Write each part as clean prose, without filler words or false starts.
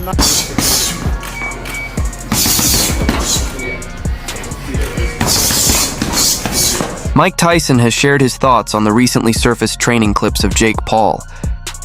I'm not. Mike Tyson has shared his thoughts on the recently surfaced training clips of Jake Paul,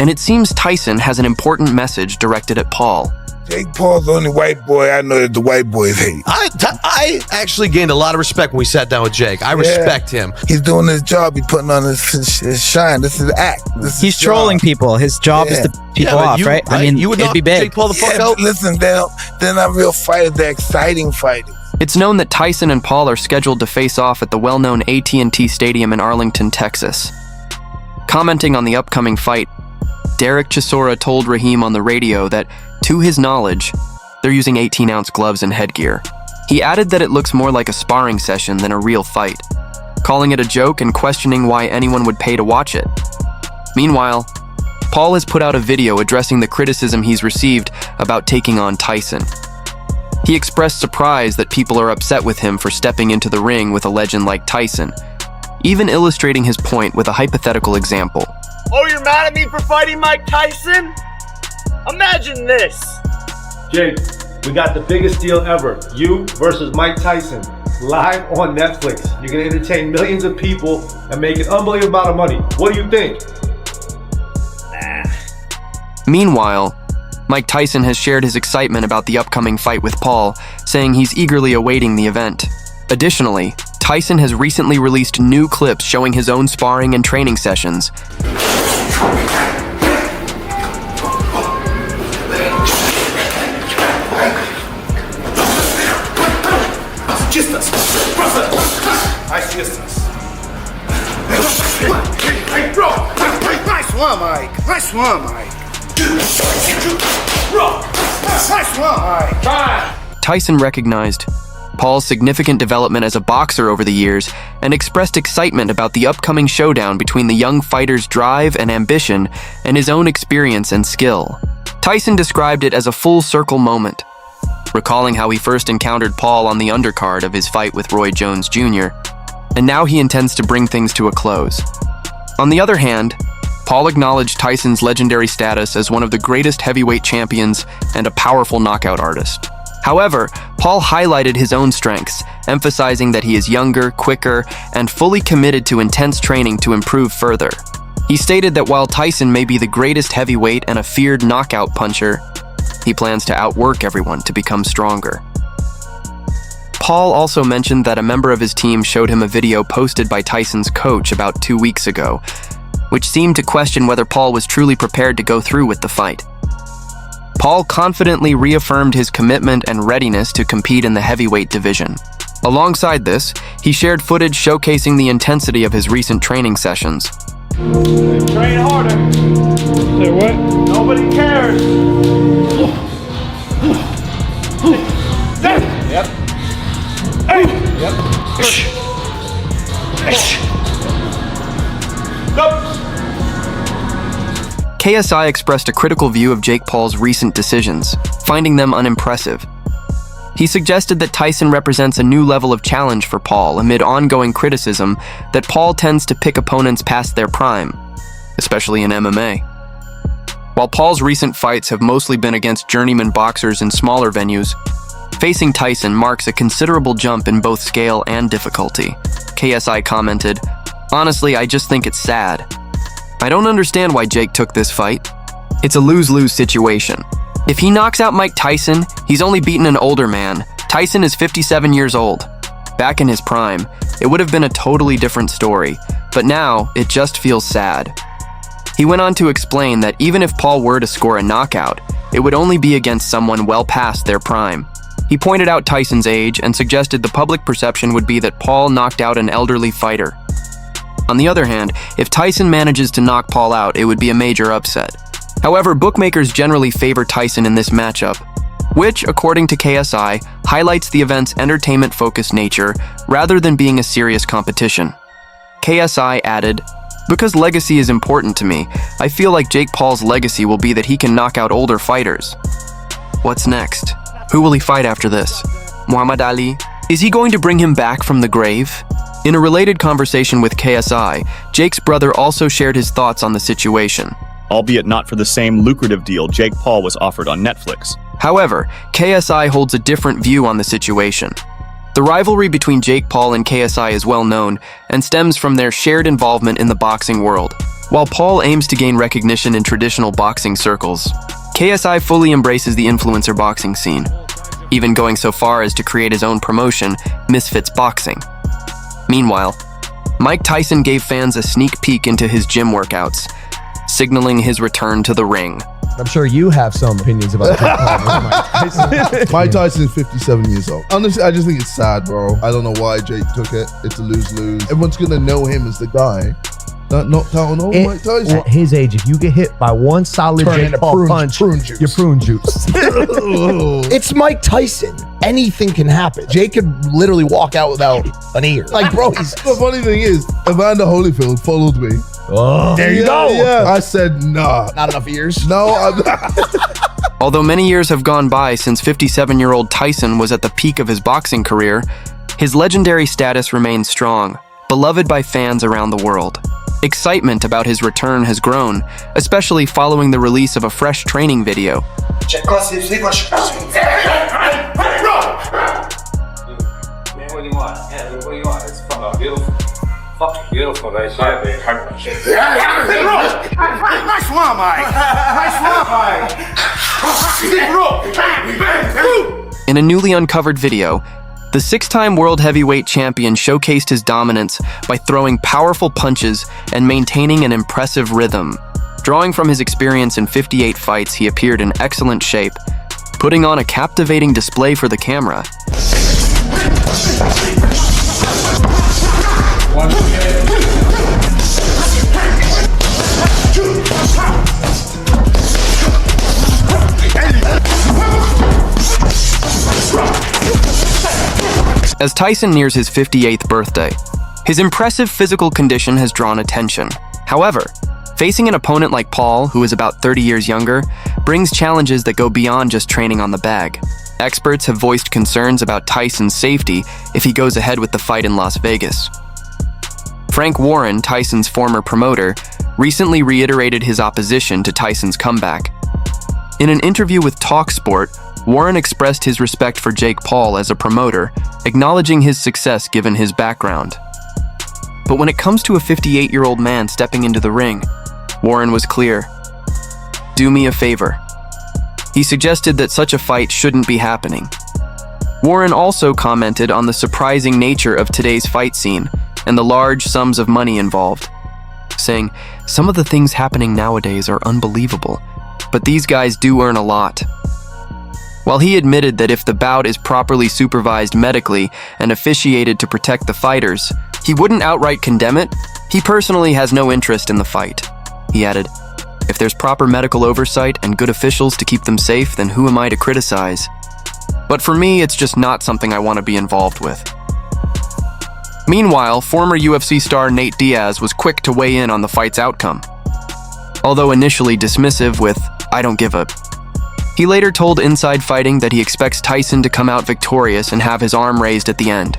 and it seems Tyson has an important message directed at Paul. Jake Paul's the only white boy I know that the white boys hate. I actually gained a lot of respect when we sat down with Jake. I respect him. He's doing his job. He's putting on his shine. This is act. He's trolling people. His job is to piss people off, right? I mean, you would it'd knock be big. Jake Paul the fuck out? Listen, they're not real fighters. They're exciting fighters. It's known that Tyson and Paul are scheduled to face off at the well-known AT&T Stadium in Arlington, Texas. Commenting on the upcoming fight, Derek Chisora told Raheem on the radio that, to his knowledge, they're using 18-ounce gloves and headgear. He added that it looks more like a sparring session than a real fight, calling it a joke and questioning why anyone would pay to watch it. Meanwhile, Paul has put out a video addressing the criticism he's received about taking on Tyson. He expressed surprise that people are upset with him for stepping into the ring with a legend like Tyson, even illustrating his point with a hypothetical example. Oh, you're mad at me for fighting Mike Tyson? Imagine this. Jake, we got the biggest deal ever. You versus Mike Tyson, live on Netflix. You're gonna entertain millions of people and make an unbelievable amount of money. What do you think? Meanwhile, Mike Tyson has shared his excitement about the upcoming fight with Paul, saying he's eagerly awaiting the event. Additionally, Tyson has recently released new clips showing his own sparring and training sessions. Nice one, Mike. Nice one, Mike. Nice one, Mike. Tyson recognized Paul's significant development as a boxer over the years and expressed excitement about the upcoming showdown between the young fighter's drive and ambition and his own experience and skill. Tyson described it as a full-circle moment, recalling how he first encountered Paul on the undercard of his fight with Roy Jones Jr., and now he intends to bring things to a close. On the other hand, Paul acknowledged Tyson's legendary status as one of the greatest heavyweight champions and a powerful knockout artist. However, Paul highlighted his own strengths, emphasizing that he is younger, quicker, and fully committed to intense training to improve further. He stated that while Tyson may be the greatest heavyweight and a feared knockout puncher, he plans to outwork everyone to become stronger. Paul also mentioned that a member of his team showed him a video posted by Tyson's coach about 2 weeks ago, which seemed to question whether Paul was truly prepared to go through with the fight. Paul confidently reaffirmed his commitment and readiness to compete in the heavyweight division. Alongside this, he shared footage showcasing the intensity of his recent training sessions. Train harder. Say what? Nobody cares. Yep. Hey. Yep. Nope. KSI expressed a critical view of Jake Paul's recent decisions, finding them unimpressive. He suggested that Tyson represents a new level of challenge for Paul amid ongoing criticism that Paul tends to pick opponents past their prime, especially in MMA. While Paul's recent fights have mostly been against journeyman boxers in smaller venues, facing Tyson marks a considerable jump in both scale and difficulty. KSI commented, "Honestly, I just think it's sad. I don't understand why Jake took this fight. It's a lose-lose situation. If he knocks out Mike Tyson, he's only beaten an older man. Tyson is 57 years old. Back in his prime, it would have been a totally different story, but now it just feels sad." He went on to explain that even if Paul were to score a knockout, it would only be against someone well past their prime. He pointed out Tyson's age and suggested the public perception would be that Paul knocked out an elderly fighter. On the other hand, if Tyson manages to knock Paul out, it would be a major upset. However, bookmakers generally favor Tyson in this matchup, which, according to KSI, highlights the event's entertainment-focused nature rather than being a serious competition. KSI added, "Because legacy is important to me, I feel like Jake Paul's legacy will be that he can knock out older fighters. What's next? Who will he fight after this? Muhammad Ali? Is he going to bring him back from the grave?" In a related conversation with KSI, Jake's brother also shared his thoughts on the situation. Albeit not for the same lucrative deal Jake Paul was offered on Netflix. However, KSI holds a different view on the situation. The rivalry between Jake Paul and KSI is well known and stems from their shared involvement in the boxing world. While Paul aims to gain recognition in traditional boxing circles, KSI fully embraces the influencer boxing scene, even going so far as to create his own promotion, Misfits Boxing. Meanwhile, Mike Tyson gave fans a sneak peek into his gym workouts, signaling his return to the ring. I'm sure you have some opinions about Jake Paul versus Mike Tyson. Mike Tyson is 57 years old. Honestly, I just think it's sad, bro. I don't know why Jake took it. It's a lose-lose. Everyone's gonna know him as the guy that knocked out on old Mike Tyson. At his age, if you get hit by one solid Jake Paul punch, you're prune juice. It's Mike Tyson. Anything can happen. Jake could literally walk out without an ear. Like, bro, he's... The funny thing is, Evander Holyfield followed me. Oh, there you go. Yeah. I said, nah. Not enough ears? No, I'm Although many years have gone by since 57-year-old Tyson was at the peak of his boxing career, his legendary status remains strong, beloved by fans around the world. Excitement about his return has grown, especially following the release of a fresh training video. What do you want? Yeah, what do you want? It's fucking beautiful, right? Nice one, Mike. Nice one, Mike. In a newly uncovered video, the six-time world heavyweight champion showcased his dominance by throwing powerful punches and maintaining an impressive rhythm. Drawing from his experience in 58 fights, he appeared in excellent shape, putting on a captivating display for the camera. As Tyson nears his 58th birthday, his impressive physical condition has drawn attention. However, facing an opponent like Paul, who is about 30 years younger, brings challenges that go beyond just training on the bag. Experts have voiced concerns about Tyson's safety if he goes ahead with the fight in Las Vegas. Frank Warren, Tyson's former promoter, recently reiterated his opposition to Tyson's comeback. In an interview with TalkSport, Warren expressed his respect for Jake Paul as a promoter, acknowledging his success given his background. But when it comes to a 58-year-old man stepping into the ring, Warren was clear. Do me a favor. He suggested that such a fight shouldn't be happening. Warren also commented on the surprising nature of today's fight scene and the large sums of money involved, saying, "Some of the things happening nowadays are unbelievable, but these guys do earn a lot." While he admitted that if the bout is properly supervised medically and officiated to protect the fighters, he wouldn't outright condemn it, he personally has no interest in the fight. He added, "If there's proper medical oversight and good officials to keep them safe, then who am I to criticize? But for me, it's just not something I want to be involved with." Meanwhile, former UFC star Nate Diaz was quick to weigh in on the fight's outcome. Although initially dismissive with, "I don't give a," he later told Inside Fighting that he expects Tyson to come out victorious and have his arm raised at the end.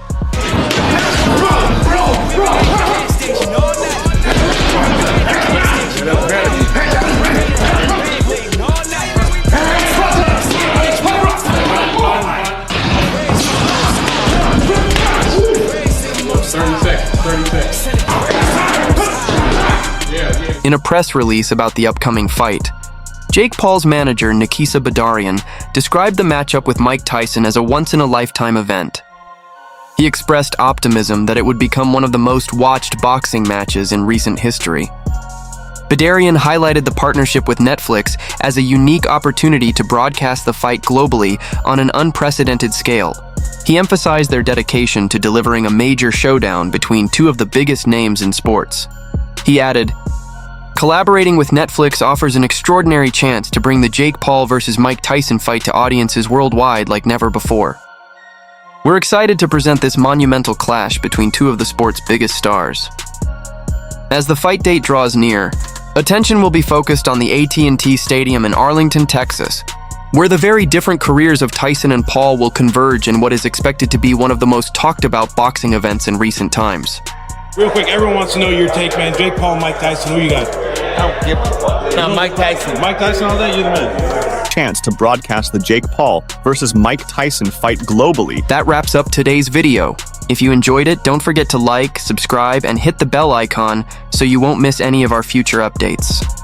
In a press release about the upcoming fight, Jake Paul's manager, Nikisa Badarian, described the matchup with Mike Tyson as a once-in-a-lifetime event. He expressed optimism that it would become one of the most watched boxing matches in recent history. Badarian highlighted the partnership with Netflix as a unique opportunity to broadcast the fight globally on an unprecedented scale. He emphasized their dedication to delivering a major showdown between two of the biggest names in sports. He added, "Collaborating with Netflix offers an extraordinary chance to bring the Jake Paul versus Mike Tyson fight to audiences worldwide like never before. We're excited to present this monumental clash between two of the sport's biggest stars." As the fight date draws near, attention will be focused on the AT&T Stadium in Arlington, Texas, where the very different careers of Tyson and Paul will converge in what is expected to be one of the most talked about boxing events in recent times. Real quick, everyone wants to know your take, man. Jake Paul, Mike Tyson, who you got? I don't give a fuck. Mike Tyson. Mike Tyson all day? You're the man. chance to broadcast the Jake Paul versus Mike Tyson fight globally. That wraps up today's video. If you enjoyed it, don't forget to like, subscribe, and hit the bell icon so you won't miss any of our future updates.